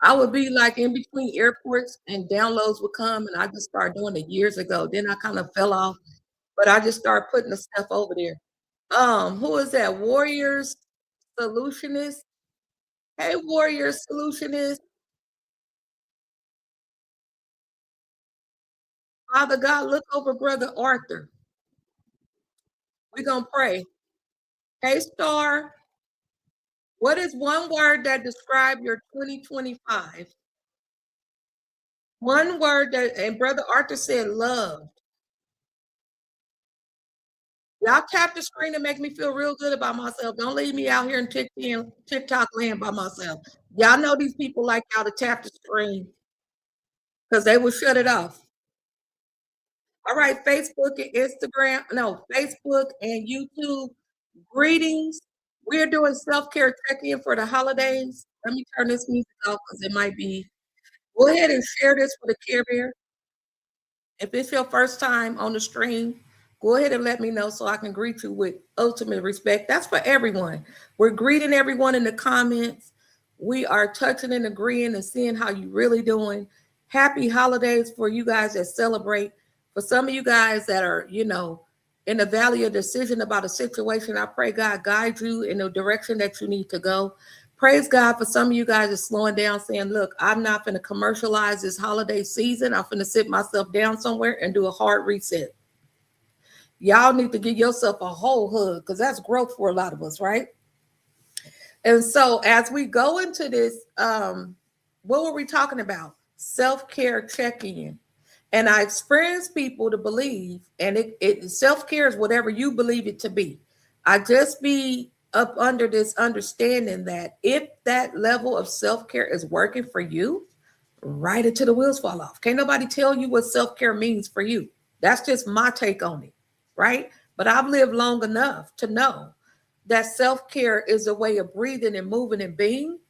I would be like in between airports and downloads would come and I just started doing it years ago. Then I kind of fell off, but I just started putting the stuff over there. Who is that? Warriors Solutionist. Hey, Warriors Solutionist. Father God, look over Brother Arthur. We're gonna pray. Hey, Star. What is one word that describe your 2025? One word that, and Brother Arthur said love. Y'all tap the screen and make me feel real good about myself. Don't leave me out here in TikTok land by myself. Y'all know these people like y'all to tap the screen because they will shut it off. All right, Facebook and Instagram, no, Facebook and YouTube. Greetings. We're doing self-care check-in for the holidays. Let me turn this music off because it might be. Go ahead and share this with a Care Bear. If it's your first time on the stream, go ahead and let me know so I can greet you with ultimate respect. That's for everyone. We're greeting everyone in the comments. We are touching and agreeing and seeing how you really doing. Happy holidays for you guys that celebrate. For some of you guys that are, in the valley of decision about a situation, I pray God guide you in the direction that you need to go. Praise God for some of you guys are slowing down, saying, look, I'm not going to commercialize this holiday season. I'm going to sit myself down somewhere and do a hard reset. Y'all need to give yourself a whole hug because that's growth for a lot of us, right? And so as we go into this, what were we talking about? Self-care check-in. And I experience people to believe, and it self-care is whatever you believe it to be. I just be up under this understanding that if that level of self-care is working for you, right until the wheels fall off. Can't nobody tell you what self-care means for you. That's just my take on it, right? But I've lived long enough to know that self-care is a way of breathing and moving and being,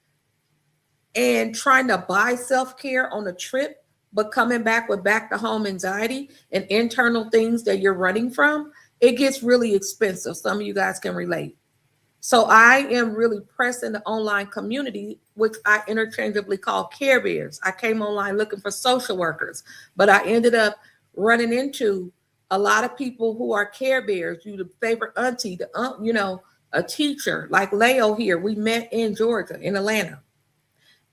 and trying to buy self-care on a trip, but coming back with back to home anxiety and internal things that you're running from, it gets really expensive. Some of you guys can relate. So I am really pressing the online community, which I interchangeably call Care Bears. I came online looking for social workers, but I ended up running into a lot of people who are Care Bears. You the favorite auntie, a teacher like Leo here. We met in Georgia, in Atlanta.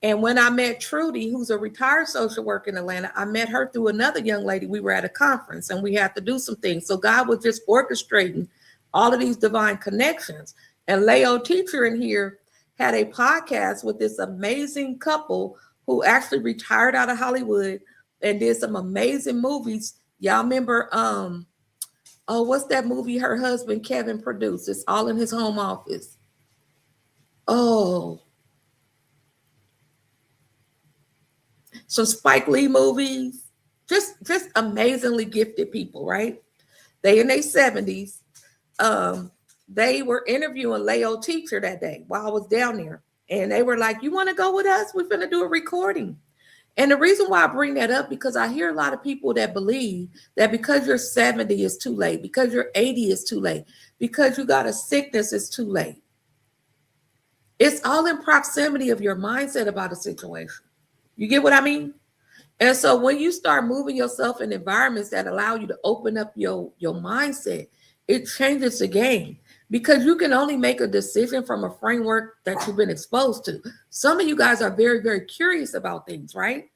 And when I met Trudy, who's a retired social worker in Atlanta, I met her through another young lady. We were at a conference and we had to do some things. So God was just orchestrating all of these divine connections. And Leo Teacher in here had a podcast with this amazing couple who actually retired out of Hollywood and did some amazing movies. Y'all remember, what's that movie her husband Kevin produced? It's all in his home office. Oh, some Spike Lee movies, just amazingly gifted people, right? They in their 70s. They were interviewing Leo Teacher that day while I was down there. And they were like, you want to go with us? We're going to do a recording. And the reason why I bring that up, because I hear a lot of people that believe that because you're 70 is too late, because you're 80 is too late, because you got a sickness is too late. It's all in proximity of your mindset about a situation. You get what I mean? And so when you start moving yourself in environments that allow you to open up your mindset, it changes the game because you can only make a decision from a framework that you've been exposed to. Some of you guys are very, very curious about things, right?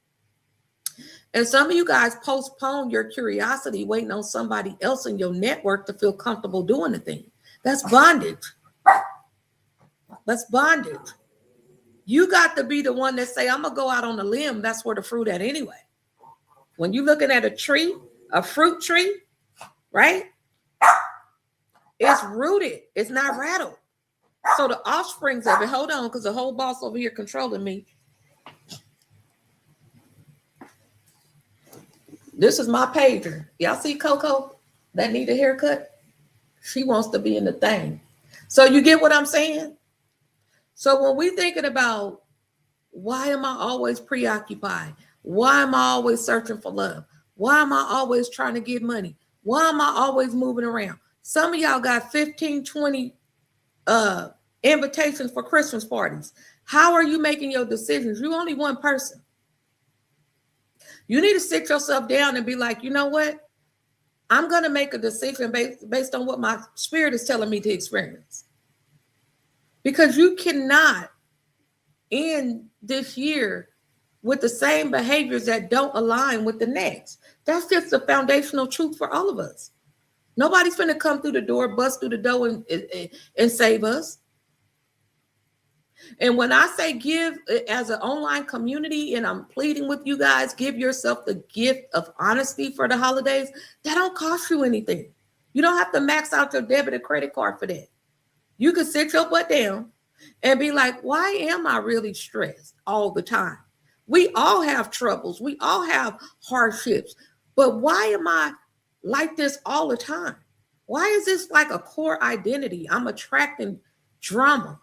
And some of you guys postpone your curiosity waiting on somebody else in your network to feel comfortable doing the thing. That's bondage. That's bondage. You got to be the one that say, I'm going to go out on a limb. That's where the fruit at anyway. When you're looking at a tree, a fruit tree, right? It's rooted. It's not rattled. So the offsprings of it, hold on, because the whole boss over here controlling me. This is my pager. Y'all see Coco that need a haircut? She wants to be in the thing. So you get what I'm saying? So when we thinking about why am I always preoccupied? Why am I always searching for love? Why am I always trying to get money? Why am I always moving around? Some of y'all got 15, 20 invitations for Christmas parties. How are you making your decisions? You're only one person. You need to sit yourself down and be like, you know what? I'm going to make a decision based on what my spirit is telling me to experience. Because you cannot end this year with the same behaviors that don't align with the next. That's just the foundational truth for all of us. Nobody's going to come through the door, bust through the door, and save us. And when I say give as an online community, and I'm pleading with you guys, give yourself the gift of honesty for the holidays, that don't cost you anything. You don't have to max out your debit or credit card for that. You can sit your butt down and be like, why am I really stressed all the time? We all have troubles. We all have hardships. But why am I like this all the time? Why is this like a core identity? I'm attracting drama,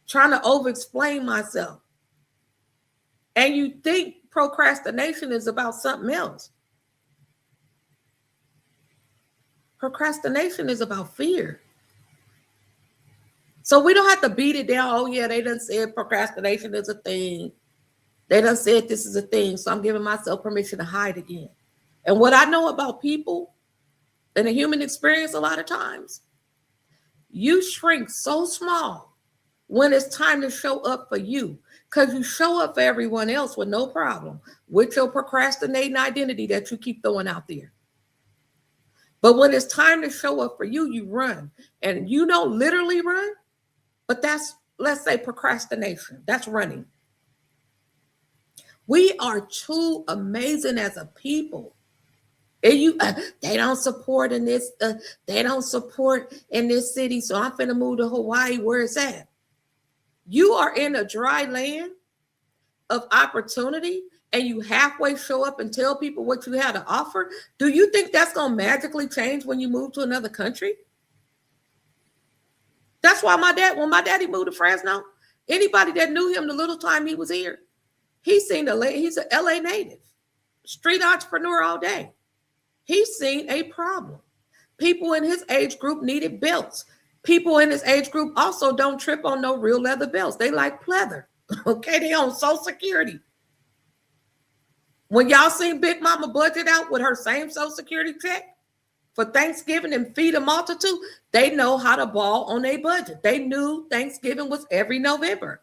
trying to over-explain myself. And you think procrastination is about something else. Procrastination is about fear. So we don't have to beat it down. Oh, yeah, they done said procrastination is a thing. They done said this is a thing. So I'm giving myself permission to hide again. And what I know about people in the human experience a lot of times, you shrink so small when it's time to show up for you, because you show up for everyone else with no problem with your procrastinating identity that you keep throwing out there. But when it's time to show up for you, you run. And you don't literally run, but that's, let's say, procrastination. That's running. We are too amazing as a people. And they don't support in this, they don't support in this city, so I'm finna move to Hawaii. Where is that? You are in a dry land of opportunity, and you halfway show up and tell people what you had to offer. Do you think that's going to magically change when you move to another country? That's why when my daddy moved to Fresno, anybody that knew him the little time he was here, he's an LA native, street entrepreneur all day. He's seen a problem. People in his age group needed belts. People in his age group also don't trip on no real leather belts. They like pleather. Okay, they on Social Security. When y'all seen Big Mama budget out with her same Social Security check for Thanksgiving and feed a multitude, they know how to ball on their budget. They knew Thanksgiving was every November.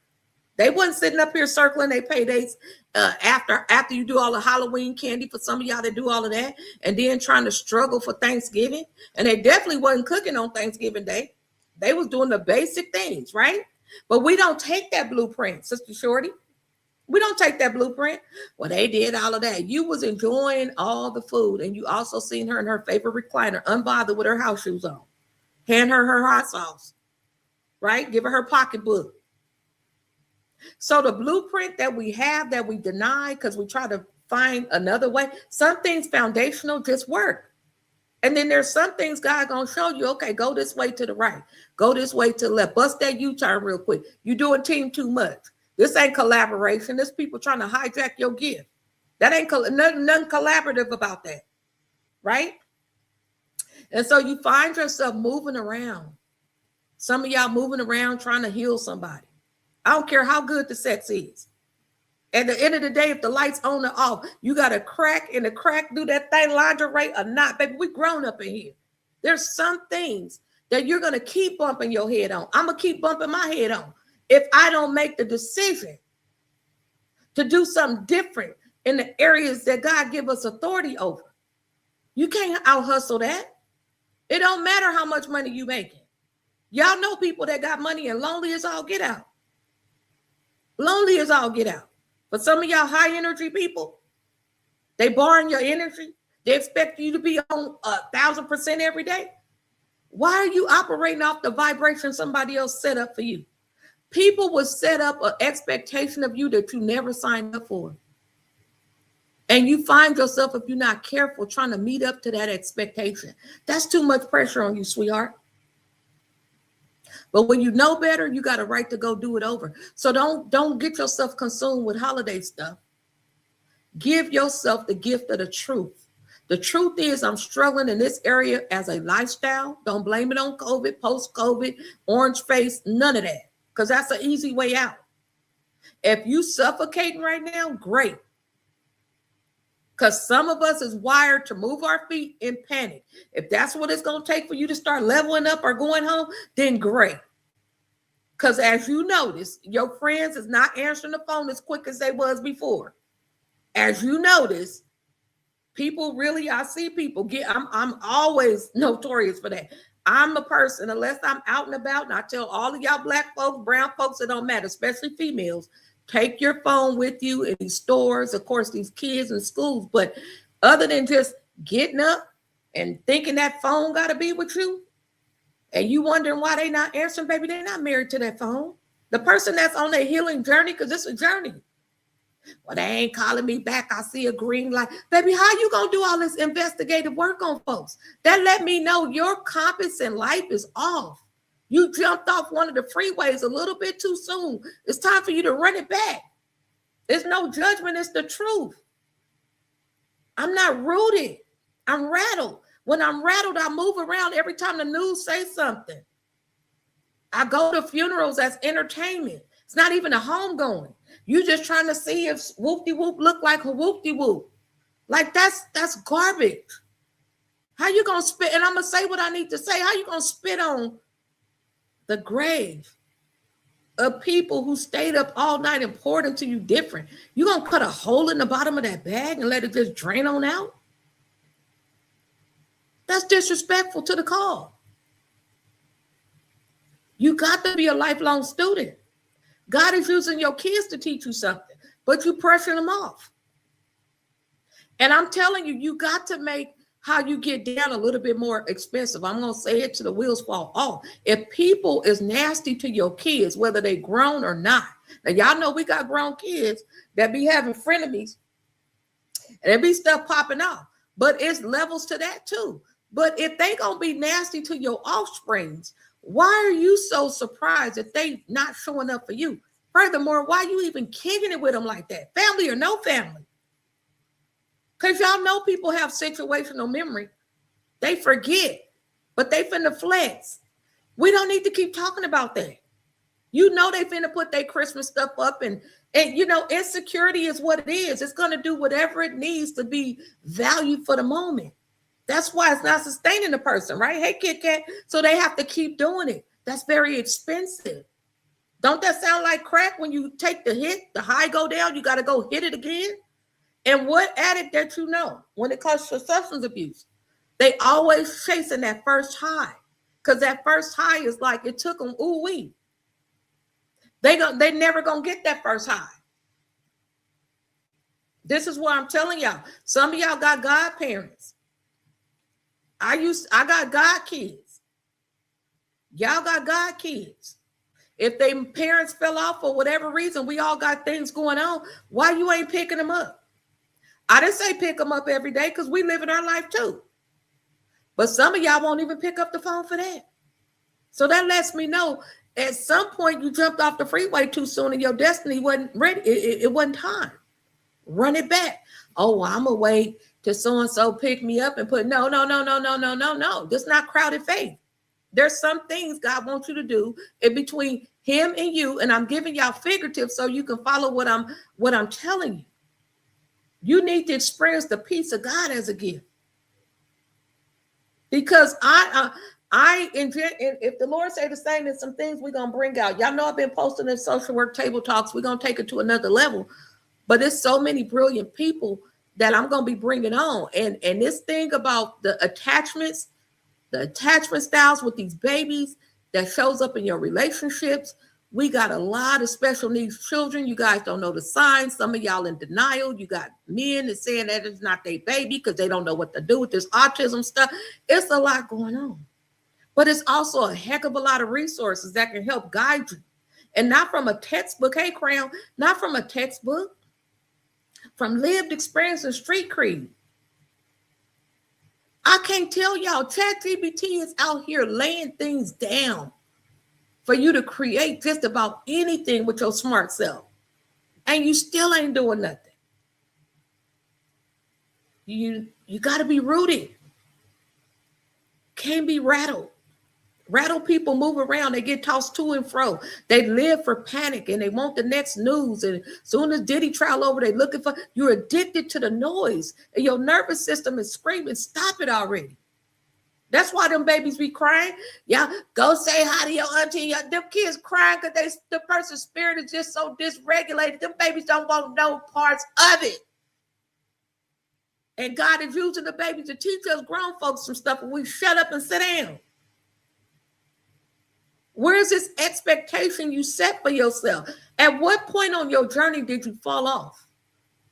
They wasn't sitting up here circling their paydays after you do all the Halloween candy for some of y'all that do all of that, and then trying to struggle for Thanksgiving. And they definitely wasn't cooking on Thanksgiving Day. They was doing the basic things, right? But we don't take that blueprint, Sister Shorty. We don't take that blueprint. Well, they did all of that. You was enjoying all the food, and you also seen her in her favorite recliner, unbothered with her house shoes on. Hand her hot sauce, right? Give her pocketbook. So the blueprint that we have that we deny because we try to find another way, some things foundational just work. And then there's some things God gonna show you, okay, go this way to the right. Go this way to the left. Bust that U-turn real quick. You doing team too much. This ain't collaboration. This people trying to hijack your gift. That ain't nothing collaborative about that, right? And so you find yourself moving around. Some of y'all moving around trying to heal somebody. I don't care how good the sex is. At the end of the day, if the light's on or off, you got to crack in the crack, do that thing lingerie or not. Baby, we grown up in here. There's some things that you're going to keep bumping your head on. I'm going to keep bumping my head on if I don't make the decision to do something different in the areas that God give us authority over. You can't out hustle that. It don't matter how much money you making. Y'all know people that got money and lonely as all get out. Lonely as all get out. But some of y'all high energy people, they borrowing your energy. They expect you to be on 1,000% every day. Why are you operating off the vibration somebody else set up for you? People will set up an expectation of you that you never signed up for. And you find yourself, if you're not careful, trying to meet up to that expectation. That's too much pressure on you, sweetheart. But when you know better, you got a right to go do it over. So don't get yourself consumed with holiday stuff. Give yourself the gift of the truth. The truth is, I'm struggling in this area as a lifestyle. Don't blame it on COVID, post-COVID, orange face, none of that. Because that's an easy way out. If you suffocating right now, great. Because some of us is wired to move our feet in panic. If that's what it's going to take for you to start leveling up or going home, then great. Because as you notice, your friends is not answering the phone as quick as they was before. As you notice, people really, I see people get, I'm always notorious for that. I'm a person, unless I'm out and about, and I tell all of y'all black folks, brown folks, it don't matter, especially females, take your phone with you in these stores, of course, these kids in schools. But other than just getting up and thinking that phone got to be with you, and you wondering why they not answering, baby, they're not married to that phone. The person that's on their healing journey, because it's a journey. Well, they ain't calling me back. I see a green light. Baby, how you going to do all this investigative work on folks? That let me know your compass in life is off. You jumped off one of the freeways a little bit too soon. It's time for you to run it back. There's no judgment. It's the truth. I'm not rooted. I'm rattled. When I'm rattled, I move around every time the news says something. I go to funerals as entertainment. It's not even a homegoing. You just trying to see if whoop-de-whoop look like a whoop-de-whoop. Like that's garbage. How you gonna spit? And I'm gonna say what I need to say. How you gonna spit on the grave of people who stayed up all night and poured into you different? You gonna cut a hole in the bottom of that bag and let it just drain on out? That's disrespectful to the call. You got to be a lifelong student. God is using your kids to teach you something, but you pressure them off. And I'm telling you, you got to make how you get down a little bit more expensive. I'm going to say it till the wheels fall off. If people is nasty to your kids, whether they grown or not. Now, y'all know we got grown kids that be having frenemies and there be stuff popping off, but it's levels to that too. But if they going to be nasty to your offsprings, why are you so surprised that they not showing up for you? Furthermore, why you even kicking it with them like that? Family or no family? Because y'all know people have situational memory. They forget, but they finna flex. We don't need to keep talking about that. You know they finna put their Christmas stuff up and you know, insecurity is what it is. It's going to do whatever it needs to be valued for the moment. That's why it's not sustaining the person, right? Hey, Kit Kat. So they have to keep doing it. That's very expensive. Don't that sound like crack? When you take the hit, the high go down, you got to go hit it again. And what addict that you know when it comes to substance abuse? They always chasing that first high, because that first high is like it took them ooh-wee. They never gonna get that first high. This is what I'm telling y'all. Some of y'all got godparents. I got God kids. Y'all got God kids. If they parents fell off for whatever reason, we all got things going on. Why you ain't picking them up? I didn't say pick them up every day because we live in our life too. But some of y'all won't even pick up the phone for that. So that lets me know at some point you jumped off the freeway too soon and your destiny wasn't ready. It wasn't time. Run it back. Oh, well, I'm going to wait till so-and-so pick me up and put, no. This is not crowded faith. There's some things God wants you to do in between him and you. And I'm giving y'all figurative so you can follow what I'm telling you. You need to experience the peace of God as a gift. Because if the Lord say the same, there's some things we're going to bring out. Y'all know I've been posting in social work table talks. We're going to take it to another level. But there's so many brilliant people that I'm going to be bringing on. And this thing about the attachment styles with these babies that shows up in your relationships. We got a lot of special needs children. You guys don't know the signs. Some of y'all in denial. You got men that saying that it's not their baby because they don't know what to do with this autism stuff. It's a lot going on. But it's also a heck of a lot of resources that can help guide you. And not from a textbook. Hey, Crown, not from a textbook. From lived experience and street creed. I can't tell y'all, ChatGPT is out here laying things down for you to create just about anything with your smart self. And you still ain't doing nothing. You got to be rooted. Can't be rattled. Rattle people move around. They get tossed to and fro. They live for panic and they want the next news. And as soon as Diddy trial over, they looking for, you're addicted to the noise. And your nervous system is screaming, stop it already. That's why them babies be crying. Yeah, go say hi to your auntie. Them kids crying because the person's spirit is just so dysregulated. Them babies don't want no parts of it. And God is using the babies to teach us grown folks some stuff, and we shut up and sit down. Where's this expectation you set for yourself? At what point on your journey did you fall off?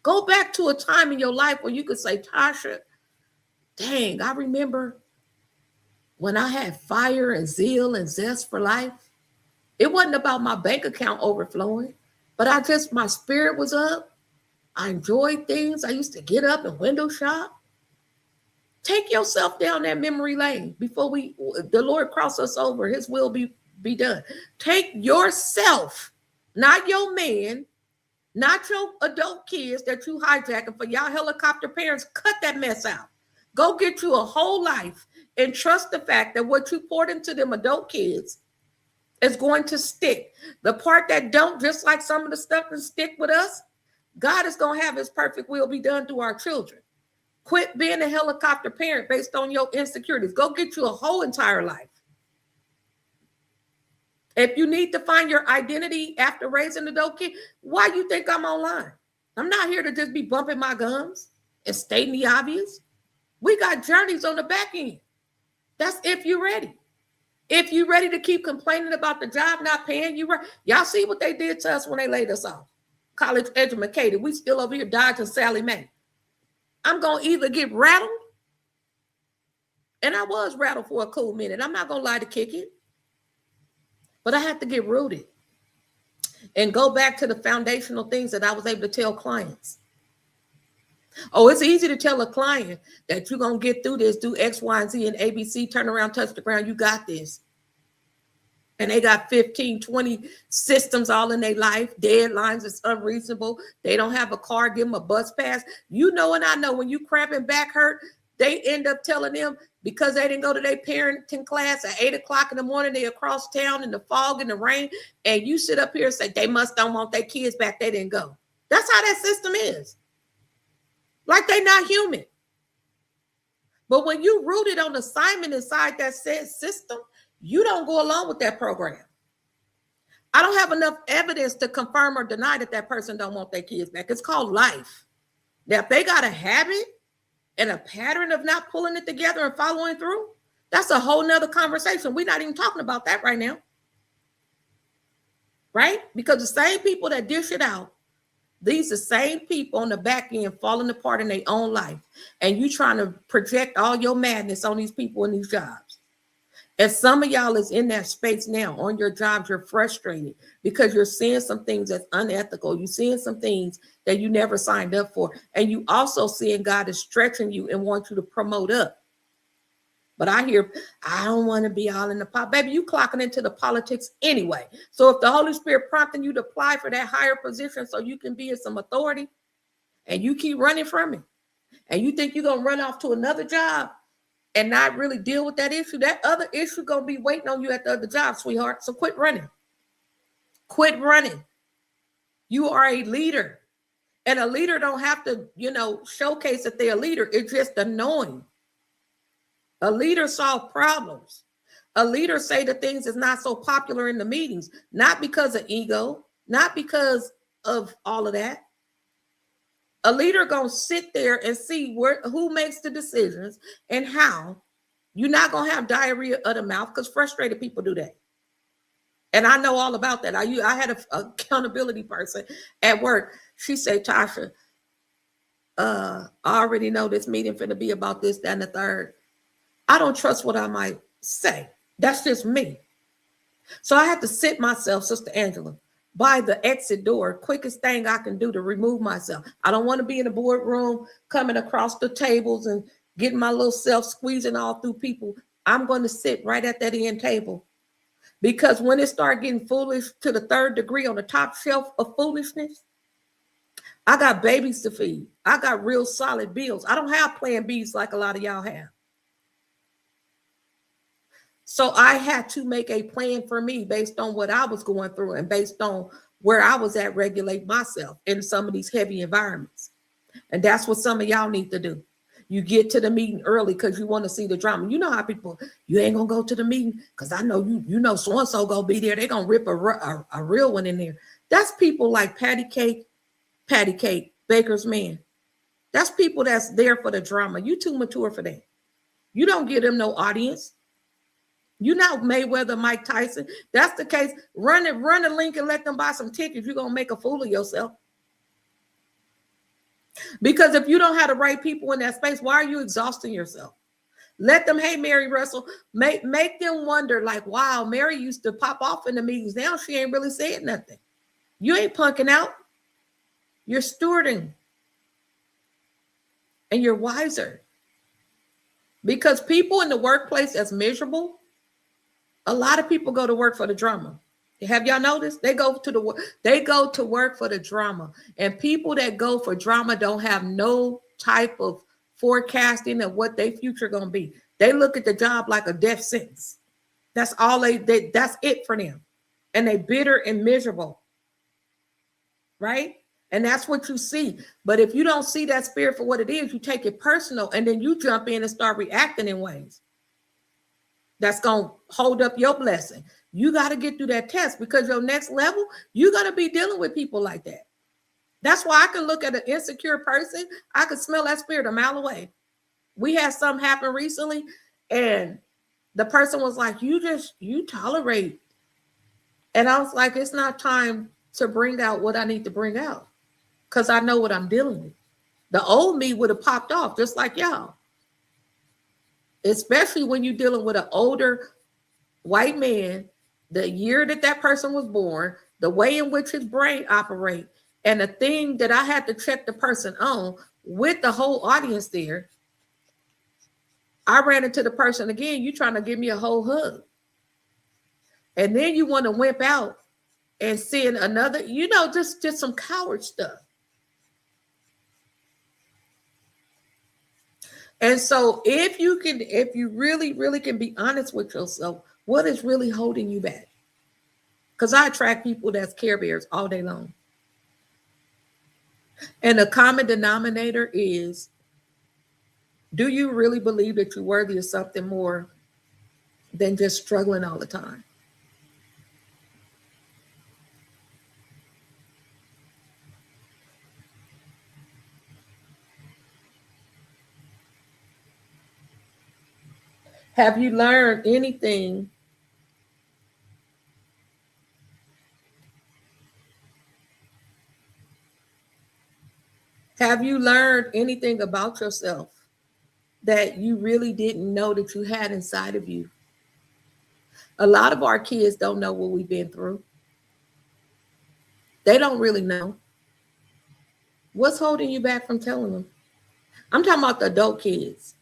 Go back to a time in your life where you could say, Tasha, dang, I remember when I had fire and zeal and zest for life. It wasn't about my bank account overflowing, but my spirit was up. I enjoyed things. I used to get up and window shop. Take yourself down that memory lane before the Lord cross us over. His will be done. Take yourself, not your man, not your adult kids that you hijacking for y'all helicopter parents. Cut that mess out. Go get you a whole life and trust the fact that what you poured into them adult kids is going to stick. The part that don't, just like some of the stuff that stick with us, God is going to have his perfect will be done through our children. Quit being a helicopter parent based on your insecurities. Go get you a whole entire life. If you need to find your identity after raising an adult kid, why do you think I'm online? I'm not here to just be bumping my gums and stating the obvious. We got journeys on the back end. That's if you're ready. If you're ready to keep complaining about the job not paying you right, y'all see what they did to us when they laid us off. College educated. We still over here dodging Sally Mae. I'm going to either get rattled, and I was rattled for a cool minute. I'm not going to lie to kick it. But I had to get rooted and go back to the foundational things that I was able to tell clients. Oh, it's easy to tell a client that you're going to get through this, do X, Y, and Z, and ABC, turn around, touch the ground, you got this. And they got 15, 20 systems all in their life. Deadlines is unreasonable. They don't have a car, give them a bus pass. You know, and I know when you cramping back hurt, they end up telling them because they didn't go to their parenting class at 8 o'clock in the morning, they across town in the fog and the rain, and you sit up here and say, they don't want their kids back, they didn't go. That's how that system is. Like they not human. But when you rooted on assignment inside that said system, you don't go along with that program. I don't have enough evidence to confirm or deny that person don't want their kids back. It's called life. Now, if they got a habit and a pattern of not pulling it together and following through, that's a whole nother conversation. We're not even talking about that right now. Right? Because the same people that dish it out, these are the same people on the back end falling apart in their own life. And you trying to project all your madness on these people in these jobs. And some of y'all is in that space now on your jobs. You're frustrated because you're seeing some things that's unethical. You're seeing some things that you never signed up for. And you also seeing God is stretching you and want you to promote up. But I hear, I don't want to be all in the pot. Baby, you clocking into the politics anyway. So if the Holy Spirit prompting you to apply for that higher position so you can be in some authority and you keep running from it and you think you're going to run off to another job and not really deal with that issue, that other issue going to be waiting on you at the other job, sweetheart. So quit running. Quit running. You are a leader. And a leader don't have to, showcase that they're a leader. It's just the knowing. A leader solve problems. A leader say the things that's not so popular in the meetings, not because of ego, not because of all of that. A leader gonna sit there and see who makes the decisions and how. You're not gonna have diarrhea of the mouth because frustrated people do that. And I know all about that. I had an accountability person at work. She said, Tasha, I already know this meeting finna be about this, that, and the third. I don't trust what I might say. That's just me. So I have to sit myself, Sister Angela, by the exit door, quickest thing I can do to remove myself. I don't want to be in the boardroom coming across the tables and getting my little self squeezing all through people. I'm going to sit right at that end table. Because when it starts getting foolish to the third degree on the top shelf of foolishness, I got babies to feed. I got real solid bills. I don't have plan Bs like a lot of y'all have. So I had to make a plan for me based on what I was going through and based on where I was at, regulate myself in some of these heavy environments. And that's what some of y'all need to do. You get to the meeting early because you want to see the drama. You know how people, you ain't gonna go to the meeting because I know you know so and so gonna be there. They gonna rip a real one in there. That's people like Patty Cake, Baker's Man. That's people that's there for the drama. You too mature for that. You don't give them no audience. You know Mayweather, Mike Tyson. That's the case. Run the link and let them buy some tickets. You're gonna make a fool of yourself. Because if you don't have the right people in that space, why are you exhausting yourself? Let them, hey, Mary Russell, make them wonder, like, wow, Mary used to pop off in the meetings. Now she ain't really saying nothing. You ain't punking out. You're stewarding. And you're wiser. Because people in the workplace that's miserable, a lot of people go to work for the drama. Have y'all noticed? They go to work for the drama. And people that go for drama don't have no type of forecasting of what their future gonna be. They look at the job like a death sentence. That's all that's it for them. And they bitter and miserable. Right? And that's what you see. But if you don't see that spirit for what it is, you take it personal and then you jump in and start reacting in ways that's going to hold up your blessing. You got to get through that test because your next level, you're going to be dealing with people like that. That's why I can look at an insecure person. I could smell that spirit a mile away. We had something happen recently and the person was like, you tolerate. And I was like, it's not time to bring out what I need to bring out because I know what I'm dealing with. The old me would have popped off just like y'all. Especially when you're dealing with an older white man, the year that person was born, the way in which his brain operates, and the thing that I had to check the person on with the whole audience there. I ran into the person again, you trying to give me a whole hug. And then you want to wimp out and seeing another, just some coward stuff. And so if you really, really can be honest with yourself, what is really holding you back? Because I attract people that's Care Bears all day long. And the common denominator is, do you really believe that you're worthy of something more than just struggling all the time? Have you learned anything about yourself that you really didn't know that you had inside of you? A lot of our kids don't know what we've been through. They don't really know. What's holding you back from telling them? I'm talking about the adult kids.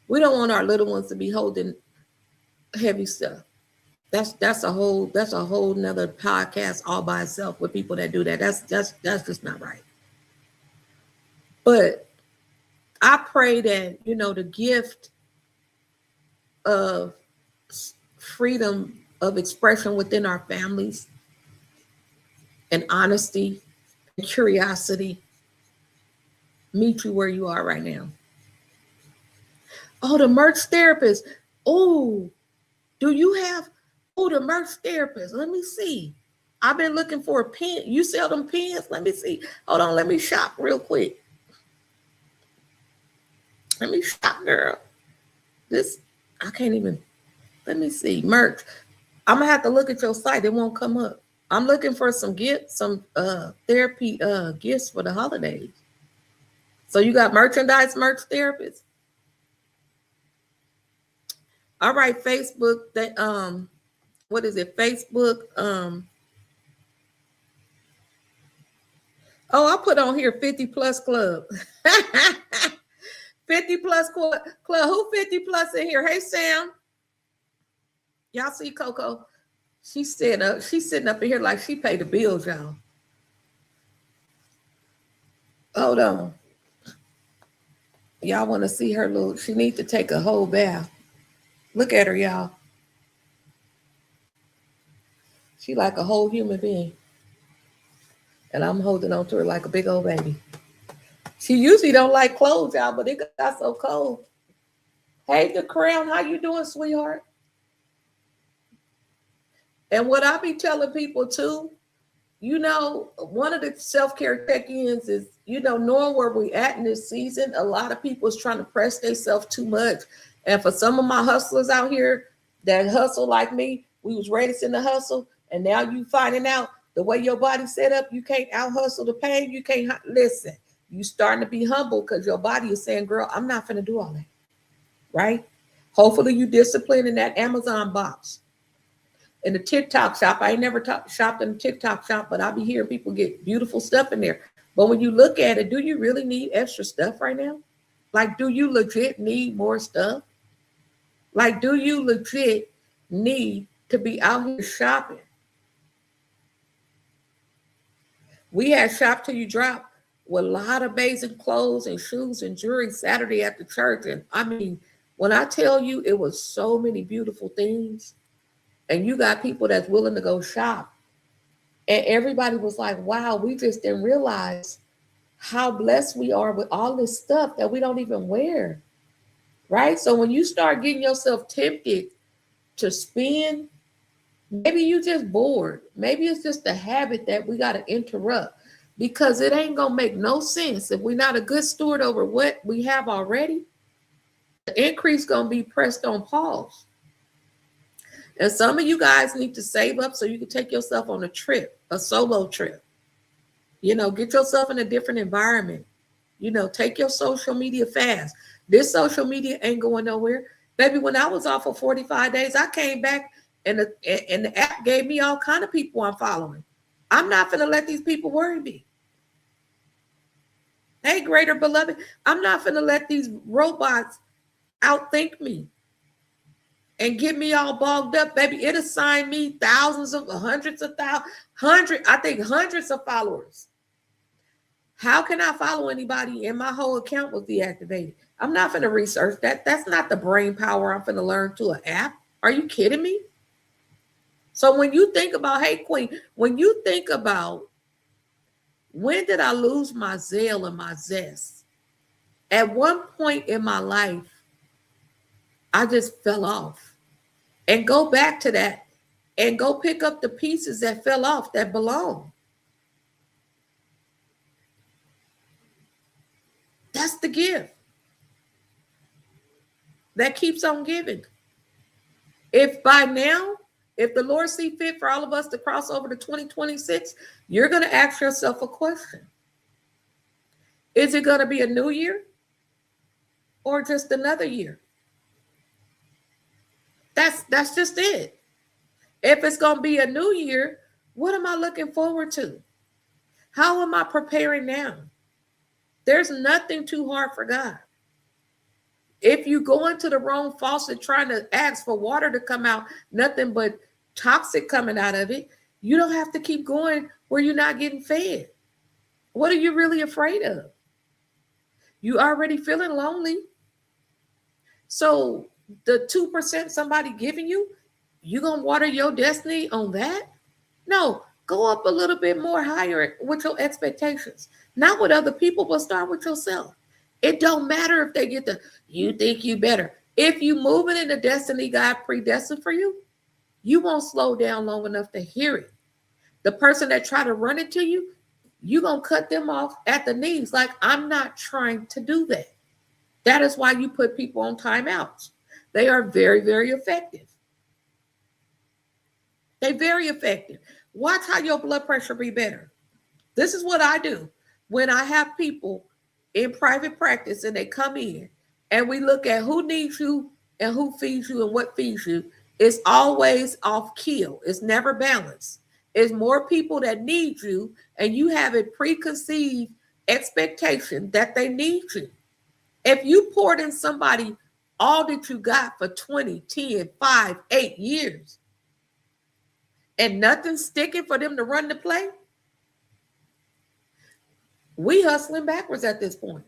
We don't want our little ones to be holding heavy stuff. That's a whole nother podcast all by itself with people that do that. That's just not right. But I pray that the gift of freedom of expression within our families and honesty and curiosity meet you where you are right now. Oh, the merch therapist. Oh, do you have the merch therapist? Let me see. I've been looking for a pen. You sell them pens? Let me see. Hold on, let me shop real quick. Let me shop, girl. I can't even. Let me see. Merch. I'm gonna have to look at your site. It won't come up. I'm looking for some therapy gifts for the holidays. So you got merch therapist. All right, Facebook. What is it? Facebook. Oh, I put on here 50 plus club. 50 plus club. Who 50 plus in here? Hey, Sam. Y'all see Coco? She's sitting up in here like she paid the bills, y'all. Hold on. Y'all want to see her she needs to take a whole bath. Look at her, y'all. She like a whole human being. And I'm holding on to her like a big old baby. She usually don't like clothes, y'all, but it got so cold. Hey, the crown, how you doing, sweetheart? And what I be telling people too, one of the self-care check-ins is, knowing where we at in this season. A lot of people is trying to press themselves too much. And for some of my hustlers out here that hustle like me, we was raised in the hustle, and now you finding out the way your body's set up, you can't out hustle the pain. You can't listen. You starting to be humble because your body is saying, girl, I'm not finna do all that. Right? Hopefully you discipline in that Amazon box. In the TikTok shop, I ain't never shopped in the TikTok shop, but I be hearing people get beautiful stuff in there. But when you look at it, do you really need extra stuff right now? Like, do you legit need more stuff? Like, do you legit need to be out here shopping? We had Shop Till You Drop with a lot of amazing clothes and shoes and jewelry Saturday at the church. And I mean, when I tell you it was so many beautiful things, and you got people that's willing to go shop. And everybody was like, wow, we just didn't realize how blessed we are with all this stuff that we don't even wear. Right? So when you start getting yourself tempted to spend, maybe you just bored. Maybe it's just a habit that we got to interrupt, because it ain't going to make no sense if we're not a good steward over what we have already. The increase going to be pressed on pause. And some of you guys need to save up so you can take yourself on a trip, a solo trip. Get yourself in a different environment. Take your social media fast. This social media ain't going nowhere. Baby, when I was off for 45 days, I came back and the app gave me all kind of people I'm following. I'm not going to let these people worry me. Hey, greater beloved, I'm not going to let these robots outthink me and get me all bogged up, baby. It assigned me hundreds of followers. How can I follow anybody and my whole account was deactivated? I'm not going to research that. That's not the brain power I'm going to learn to an app. Are you kidding me? So when you think about, hey, Queen, when you think about when did I lose my zeal and my zest? At one point in my life, I just fell off. And go back to that and go pick up the pieces that fell off that belong. That's the gift that keeps on giving. If by now, if the Lord see fit for all of us to cross over to 2026, you're going to ask yourself a question. Is it going to be a new year or just another year? That's just it. If it's going to be a new year, what am I looking forward to? How am I preparing now? There's nothing too hard for God. If you go into the wrong faucet trying to ask for water to come out, nothing but toxic coming out of it, you don't have to keep going where you're not getting fed. What are you really afraid of? You already feeling lonely. So the 2% somebody giving you going to water your destiny on that? No, go up a little bit more higher with your expectations. Not with other people, but start with yourself. It don't matter if they get you think you better. If you moving in the destiny God predestined for you, you won't slow down long enough to hear it. The person that try to run into you, you going to cut them off at the knees. Like, I'm not trying to do that. That is why you put people on timeouts. They are very, very effective. They're very effective. Watch how your blood pressure be better. This is what I do when I have people in private practice and they come in and we look at who needs you and who feeds you and what feeds you. It's always off kill. It's never balanced. It's more people that need you and you have a preconceived expectation that they need you. If you poured in somebody all that you got for 20, 10, 5, 8 years and nothing's sticking for them to run the play, we hustling backwards at this point.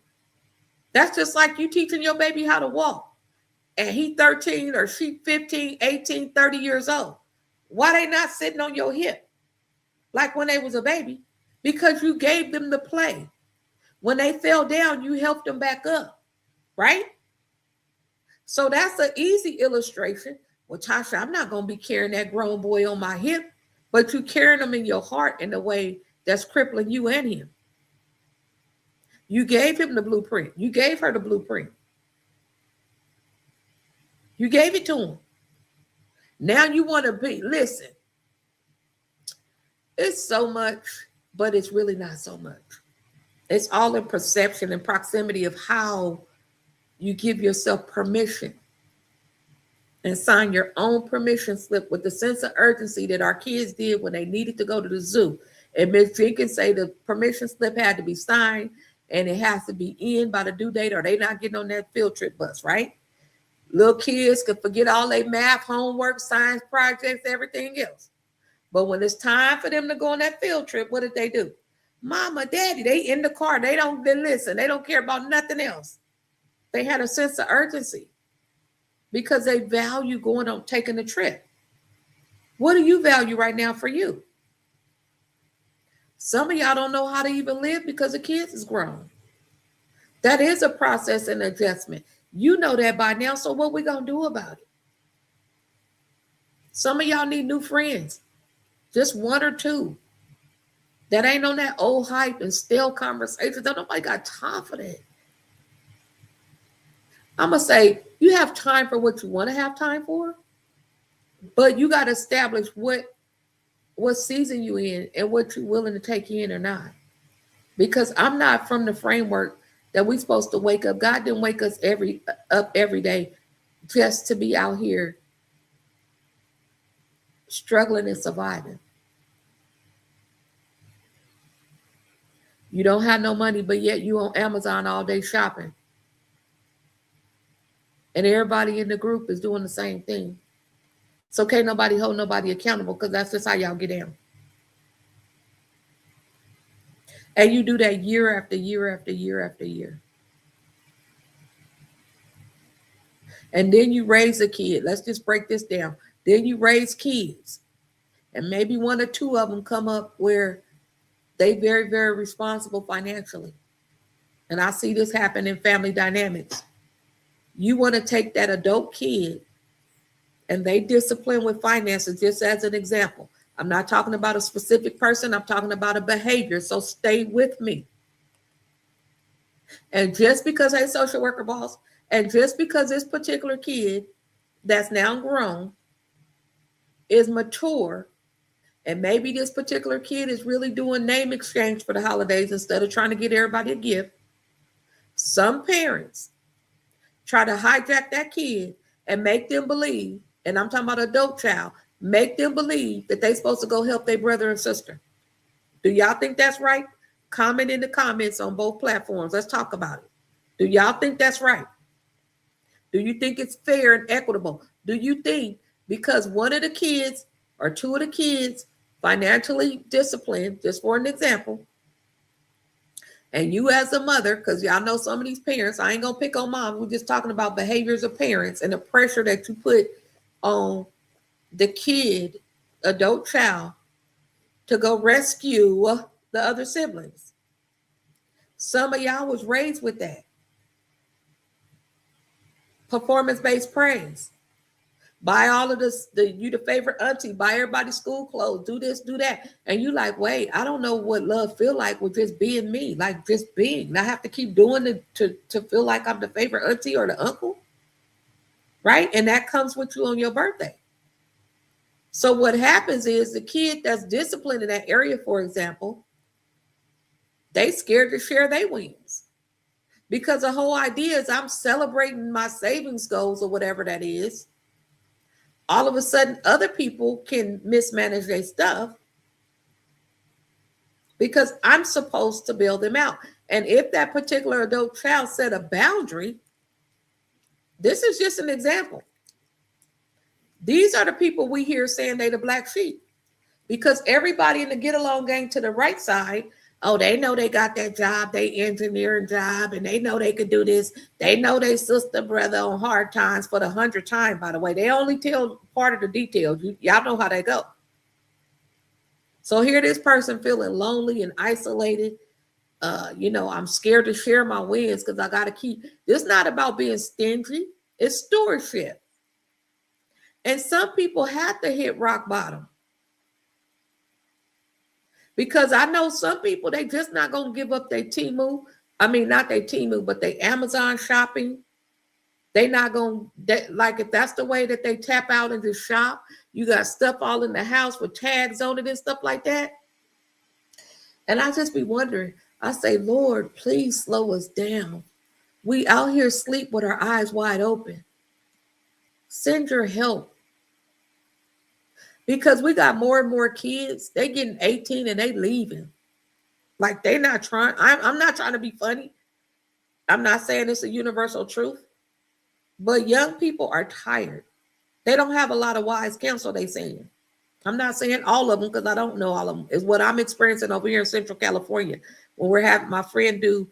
That's just like you teaching your baby how to walk and he 13 or she 15, 18, 30 years old. Why they not sitting on your hip like when they was a baby? Because you gave them the play. When they fell down, you helped them back up, right? So that's an easy illustration. Well, Tasha, I'm not going to be carrying that grown boy on my hip, but you carrying him in your heart in a way that's crippling you and him. You gave him the blueprint. You gave her the blueprint. You gave it to him. Now you want to be, listen, it's so much, but it's really not so much. It's all in perception and proximity of how you give yourself permission and sign your own permission slip with the sense of urgency that our kids did when they needed to go to the zoo. And Ms. Jenkins say the permission slip had to be signed and it has to be in by the due date or they not getting on that field trip bus, right? Little kids could forget all their math, homework, science projects, everything else. But when it's time for them to go on that field trip, what did they do? Mama, daddy, they in the car. They listen. They don't care about nothing else. They had a sense of urgency because they value going on taking the trip. What do you value right now for you? Some of y'all don't know how to even live because the kids is grown. That is a process and adjustment. You know that by now, so what we gonna do about it? Some of y'all need new friends, just one or two. That ain't on that old hype and stale conversations. Nobody got time for that. I'm gonna say you have time for what you want to have time for, but you got to establish what season you in and what you're willing to take in or not. Because I'm not from the framework that we're supposed to wake up. God didn't wake us up every day just to be out here struggling and surviving. You don't have no money, but yet you on Amazon all day shopping. And everybody in the group is doing the same thing. So can't nobody hold nobody accountable because that's just how y'all get down. And you do that year after year after year after year. And then you raise a kid. Let's just break this down. Then you raise kids. And maybe one or two of them come up where they very, very responsible financially. And I see this happen in family dynamics. You want to take that adult kid and they discipline with finances, just as an example. I'm not talking about a specific person. I'm talking about a behavior. So stay with me. And just because a social worker boss, and just because this particular kid that's now grown is mature, and maybe this particular kid is really doing name exchange for the holidays instead of trying to get everybody a gift, some parents try to hijack that kid and make them believe, and I'm talking about adult child, make them believe that they're supposed to go help their brother and sister. Do y'all think that's right? Comment in the comments on both platforms. Let's talk about it. Do y'all think that's right? Do you think it's fair and equitable? Do you think because one of the kids or two of the kids financially disciplined, just for an example, and you as a mother, because y'all know some of these parents, I ain't gonna pick on mom, we're just talking about behaviors of parents and the pressure that you put on the kid, adult child, to go rescue the other siblings. Some of y'all was raised with that. Performance-based praise. Buy all of this, you the favorite auntie, buy everybody school clothes, do this, do that. And you like, wait, I don't know what love feel like with just being me, like just being. And I have to keep doing it to feel like I'm the favorite auntie or the uncle, right? And that comes with you on your birthday. So what happens is the kid that's disciplined in that area, for example, they scared to share their wins. Because the whole idea is I'm celebrating my savings goals or whatever that is. All of a sudden, other people can mismanage their stuff because I'm supposed to bail them out. And if that particular adult child set a boundary, this is just an example. These are the people we hear saying they the black sheep because everybody in the get along gang to the right side Oh, they know they got that job, they engineering job, and they know they could do this. They know they sister brother on hard times for the 100th time, by the way. They only tell part of the details. Y'all know how they go. So here this person feeling lonely and isolated. I'm scared to share my wins because I got to keep. This not about being stingy. It's stewardship. And some people have to hit rock bottom. Because I know some people, they just not going to give up their Temu. I mean, not their Temu, but their Amazon shopping. They not going to, like, if that's the way that they tap out and just shop, you got stuff all in the house with tags on it and stuff like that. And I just be wondering, I say, Lord, please slow us down. We out here sleep with our eyes wide open. Send your help. Because we got more and more kids. They getting 18 and they leaving. Like they not trying. I'm not trying to be funny. I'm not saying it's a universal truth. But young people are tired. They don't have a lot of wise counsel, they saying. I'm not saying all of them because I don't know all of them. It's what I'm experiencing over here in Central California when we're having my friend do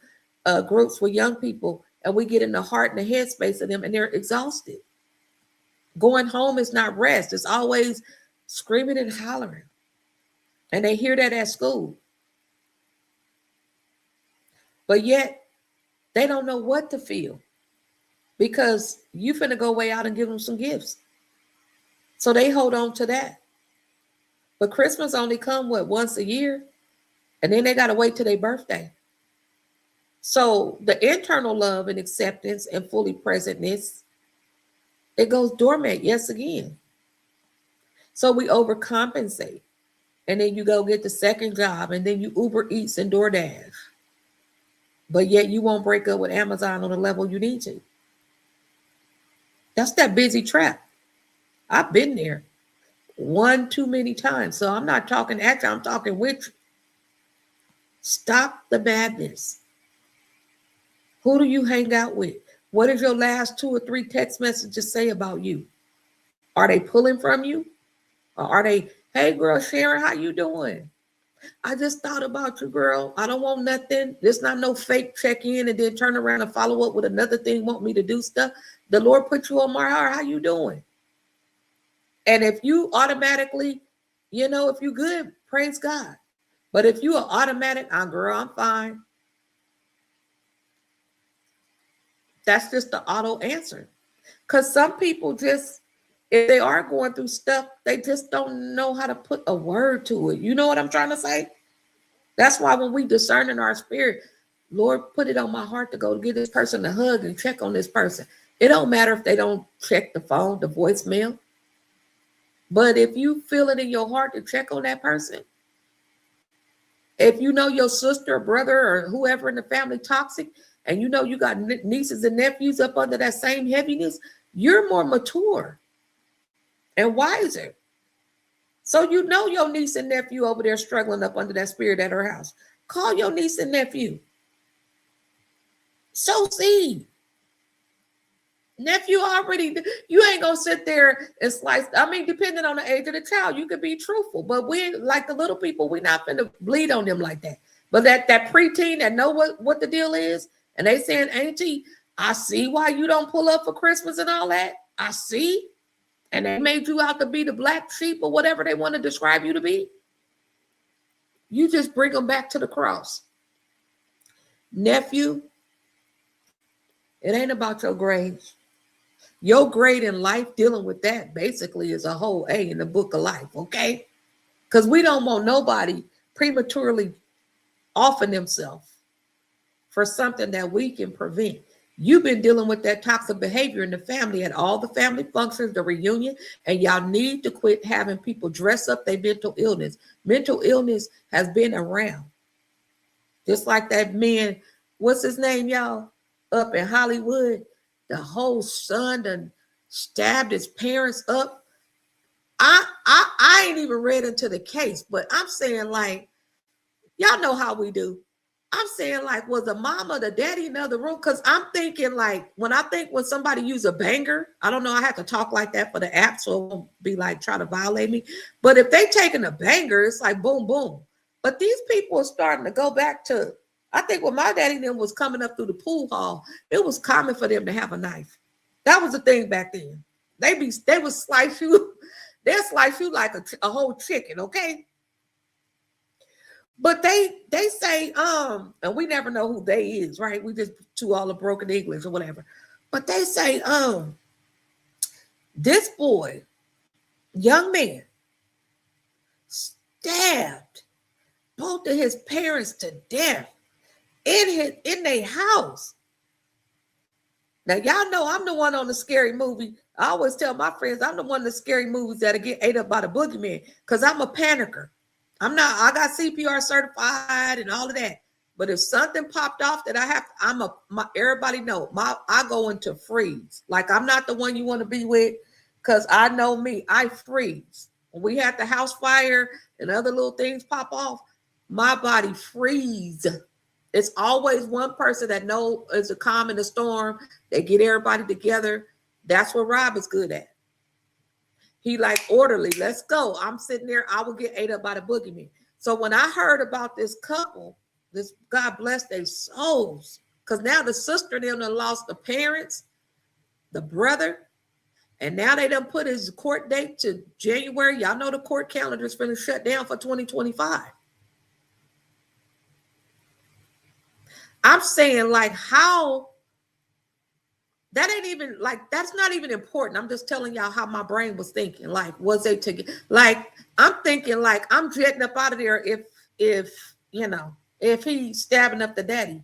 groups with young people and we get in the heart and the headspace of them and they're exhausted. Going home is not rest. It's always screaming and hollering. And they hear that at school. But yet they don't know what to feel because you finna go way out and give them some gifts. So they hold on to that. But Christmas only come, once a year? And then they got to wait till their birthday. So the internal love and acceptance and fully presentness, it goes dormant, yes, again. So we overcompensate. And then you go get the second job and then you Uber Eats and DoorDash. But yet you won't break up with Amazon on the level you need to. That's that busy trap. I've been there. One too many times. So I'm not talking at you, I'm talking with you. Stop the madness. Who do you hang out with? What does your last 2 or 3 text messages say about you? Are they pulling from you? Or are they, hey girl, Sharon, how you doing? I just thought about you, girl. I don't want nothing. There's not no fake check-in and then turn around and follow up with another thing, want me to do stuff. The Lord put you on my heart. How you doing? And if you automatically, if you good, praise God. But if you are automatic, girl, I'm fine. That's just the auto answer. Because some people just, if they are going through stuff, they just don't know how to put a word to it. You know what I'm trying to say? That's why when we discern in our spirit, Lord, put it on my heart to go give this person a hug and check on this person. It don't matter if they don't check the phone, the voicemail. But if you feel it in your heart to check on that person, if you know your sister or brother or whoever in the family toxic, and you know you got nieces and nephews up under that same heaviness, you're more mature and wiser. So you know your niece and nephew over there struggling up under that spirit at her house. Call your niece and nephew. Sow seed. Nephew already, you ain't gonna sit there and slice. I mean, depending on the age of the child, you could be truthful, but we, like the little people, we're not gonna bleed on them like that. But that preteen that know what the deal is, and they saying, Auntie, I see why you don't pull up for Christmas and all that. I see. And they made you out to be the black sheep or whatever they want to describe you to be. You just bring them back to the cross. Nephew, it ain't about your grades. Your grade in life, dealing with that basically is a whole A in the book of life, okay? Because we don't want nobody prematurely offing themselves for something that we can prevent. You've been dealing with that toxic behavior in the family at all the family functions, the reunion, and y'all need to quit having people dress up their mental illness. Mental illness has been around. Just like that man, what's his name, y'all? Up in Hollywood, the whole son done stabbed his parents up. I ain't even read into the case, but I'm saying, like, y'all know how we do. I'm saying, like, was the mama, the daddy in the other room? Because I'm thinking, like, when somebody use a banger, I don't know, I have to talk like that for the app, so it won't be like try to violate me. But if they taking a banger, it's like boom, boom. But these people are starting to go back to, I think when my daddy and them was coming up through the pool hall, it was common for them to have a knife. That was the thing back then. They would slice you, they'll slice you like a whole chicken, okay? But they say, and we never know who they is, right? We just to all the broken English or whatever. But they say, this boy, young man, stabbed both of his parents to death in their house. Now y'all know I'm the one on the scary movie. I always tell my friends I'm the one of the scary movies that'll get ate up by the boogeyman because I'm a panicker. I got CPR certified and all of that. But if something popped off that everybody know, I go into freeze. Like I'm not the one you want to be with because I know me, I freeze. When we had the house fire and other little things pop off, my body freeze. It's always one person that knows it's a calm in the storm. They get everybody together. That's what Rob is good at. He like orderly. Let's go. I'm sitting there. I will get ate up by the boogeyman. So when I heard about this couple, this God bless their souls, because now the sister and them done lost the parents, the brother, and now they done put his court date to January. Y'all know the court calendar is going to shut down for 2025. I'm saying like how that ain't even like that's not even important. I'm just telling y'all how my brain was thinking. Like, was they together? Like, I'm thinking like I'm jetting up out of there if if he's stabbing up the daddy.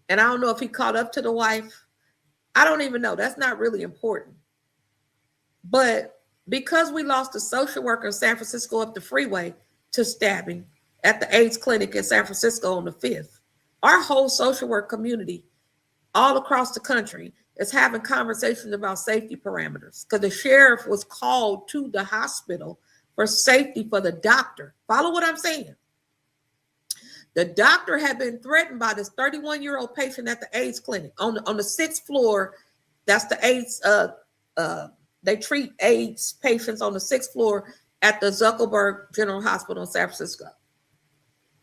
And I don't know if he caught up to the wife. I don't even know. That's not really important. But because we lost a social worker in San Francisco up the freeway to stabbing at the AIDS clinic in San Francisco on the 5th, our whole social work community all across the country is having conversations about safety parameters because the sheriff was called to the hospital for safety for the doctor. Follow what I'm saying? The doctor had been threatened by this 31-year-old patient at the AIDS clinic on the 6th floor. That's the AIDS. They treat AIDS patients on the 6th floor at the Zuckerberg General Hospital in San Francisco.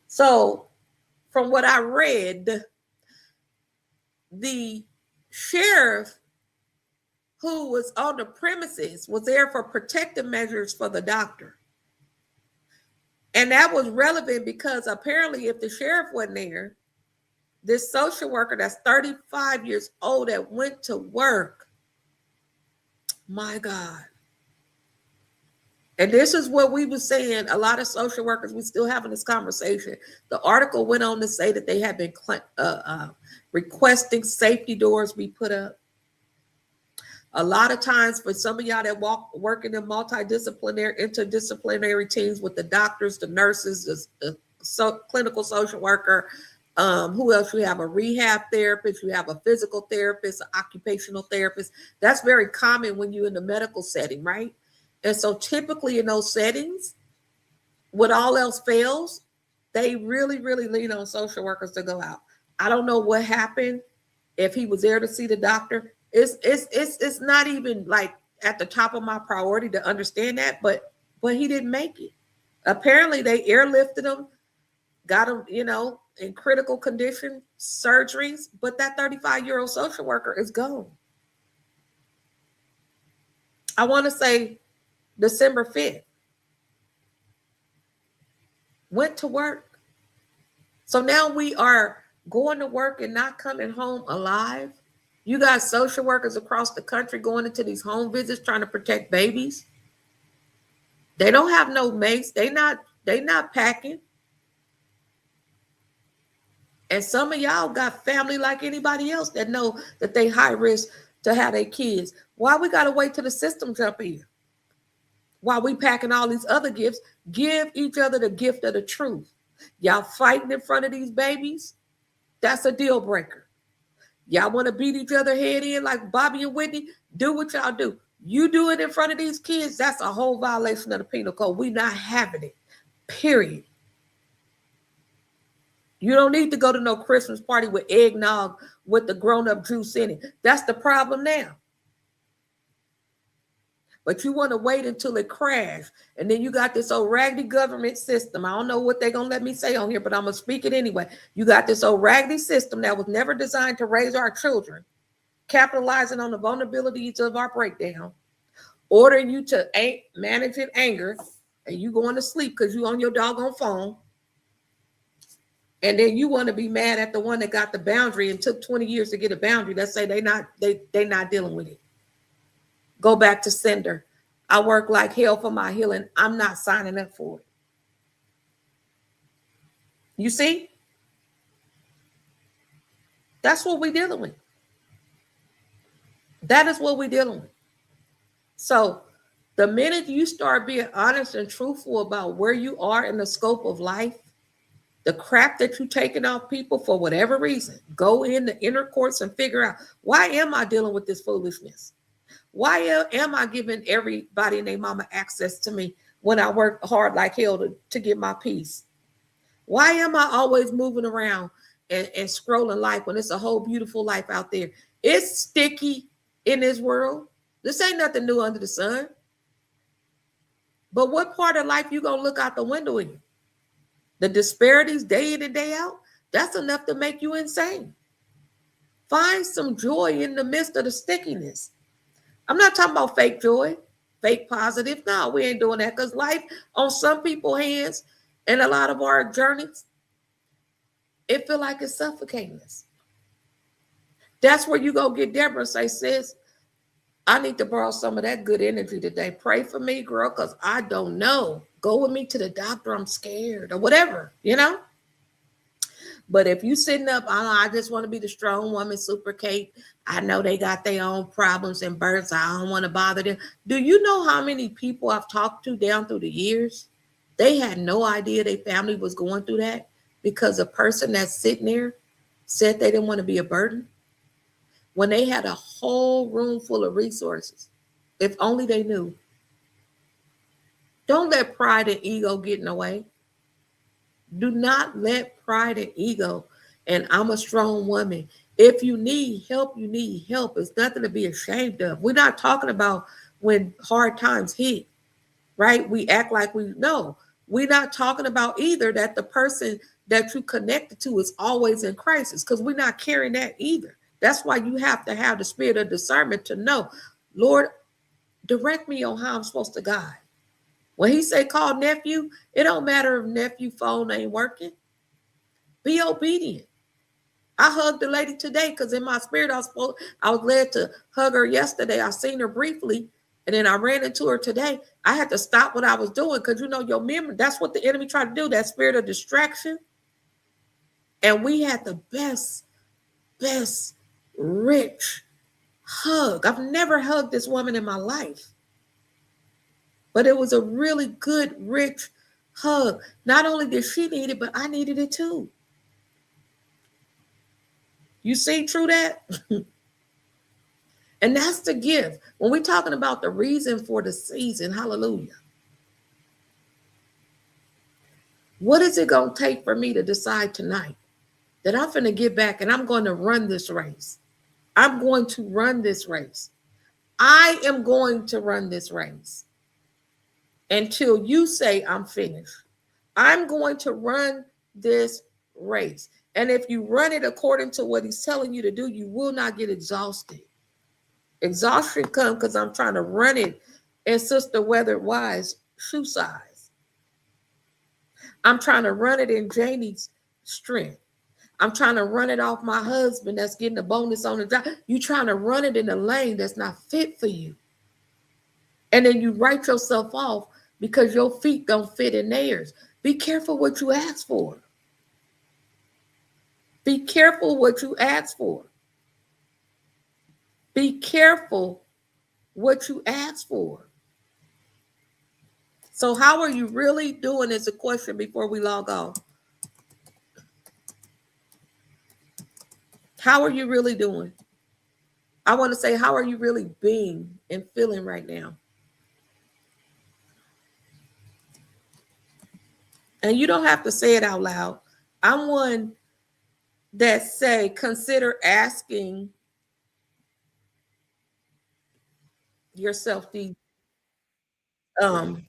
So from what I read, the sheriff who was on the premises was there for protective measures for the doctor. And that was relevant because apparently if the sheriff wasn't there, this social worker that's 35 years old that went to work, my God. And this is what we were saying, a lot of social workers, we still having this conversation. The article went on to say that they had been requesting safety doors be put up. A lot of times for some of y'all that working in multidisciplinary, interdisciplinary teams with the doctors, the nurses, the clinical social worker, who else? You have a rehab therapist, you have a physical therapist, an occupational therapist. That's very common when you're in the medical setting, right? And so typically in those settings, when all else fails, they really, really lean on social workers to go out. I don't know what happened if he was there to see the doctor. It's not even like at the top of my priority to understand that, but he didn't make it. Apparently they airlifted him, got him, in critical condition, surgeries, but that 35-year-old social worker is gone. I want to say December 5th. Went to work. So now we are going to work and not coming home alive. You got social workers across the country going into these home visits trying to protect babies. They don't have no mace. They not packing. And some of y'all got family like anybody else that know that they high risk to have their kids. Why we got to wait till the system jump in? While we packing all these other gifts, give each other the gift of the truth. Y'all fighting in front of these babies, that's a deal breaker. Y'all want to beat each other head in like Bobby and Whitney, do what y'all do. You do it in front of these kids, that's a whole violation of the penal code. We not having it, period. You don't need to go to no Christmas party with eggnog with the grown-up juice in it. That's the problem now. But you want to wait until it crashes. And then you got this old raggedy government system. I don't know what they're going to let me say on here, but I'm going to speak it anyway. You got this old raggedy system that was never designed to raise our children, capitalizing on the vulnerabilities of our breakdown, ordering you to manage in anger, and you going to sleep because you on your doggone phone. And then you want to be mad at the one that got the boundary and took 20 years to get a boundary. Let's say they not dealing with it. Go back to sender. I work like hell for my healing. I'm not signing up for it. You see? That's what we're dealing with. That is what we're dealing with. So the minute you start being honest and truthful about where you are in the scope of life, the crap that you're taking off people for whatever reason, go in the inner courts and figure out, why am I dealing with this foolishness? Why am I giving everybody and their mama access to me when I work hard like hell to get my peace? Why am I always moving around and scrolling life when it's a whole beautiful life out there? It's sticky in this world. This ain't nothing new under the sun. But what part of life you gonna look out the window in? The disparities day in and day out, that's enough to make you insane. Find some joy in the midst of the stickiness. I'm not talking about fake joy, fake positive. No, we ain't doing that, because life on some people's hands and a lot of our journeys, it feel like it's suffocating us. That's where you go get Deborah and say, sis, I need to borrow some of that good energy today. Pray for me, girl, because I don't know. Go with me to the doctor. I'm scared, or whatever, you know? But if you sitting up, I just want to be the strong woman, super Kate. I know they got their own problems and burdens. I don't want to bother them. Do you know how many people I've talked to down through the years? They had no idea their family was going through that because a person that's sitting there said they didn't want to be a burden when they had a whole room full of resources. If only they knew. Don't let pride and ego get in the way. Do not let pride and ego, and I'm a strong woman. If you need help, you need help. It's nothing to be ashamed of. We're not talking about when hard times hit, right? We act like we know. We're not talking about either that the person that you connected to is always in crisis, because we're not carrying that either. That's why you have to have the spirit of discernment to know, Lord, direct me on how I'm supposed to guide. When he say call nephew, it don't matter if nephew phone ain't working. Be obedient. I hugged the lady today because in my spirit I was led to hug her yesterday. I seen her briefly, and then I ran into her today. I had to stop what I was doing because your memory, that's what the enemy tried to do, that spirit of distraction. And we had the best, rich hug. I've never hugged this woman in my life. But it was a really good, rich hug. Not only did she need it, but I needed it too. You see through that? And that's the gift. When we're talking about the reason for the season, hallelujah. What is it going to take for me to decide tonight that I'm going to get back and I'm going to run this race? I'm going to run this race. I am going to run this race until you say I'm finished. I'm going to run this race. And if you run it according to what he's telling you to do, you will not get exhausted. Exhaustion comes because I'm trying to run it in Sister Weathered Wise shoe size. I'm trying to run it in Janie's strength. I'm trying to run it off my husband that's getting a bonus on the job. You're trying to run it in a lane that's not fit for you. And then you write yourself off because your feet don't fit in theirs. Be careful what you ask for. Be careful what you ask for. Be careful what you ask for. So how are you really doing is a question before we log off. How are you really doing? I want to say, how are you really being and feeling right now? And you don't have to say it out loud. I'm one that say, consider asking yourself these. Um,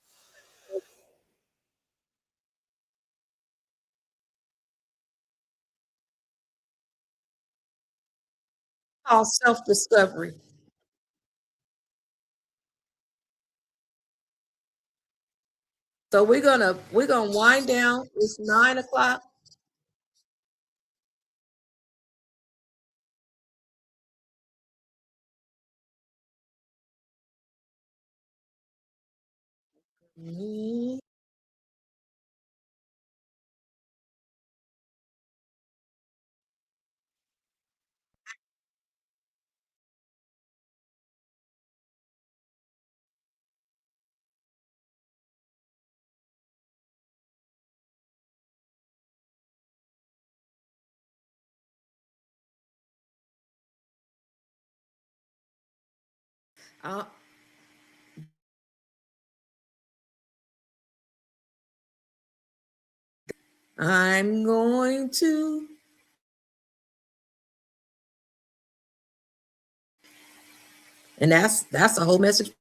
called self-discovery. So we're gonna wind down. It's 9 o'clock. Mhm. Uh, I'm going to, and that's the whole message.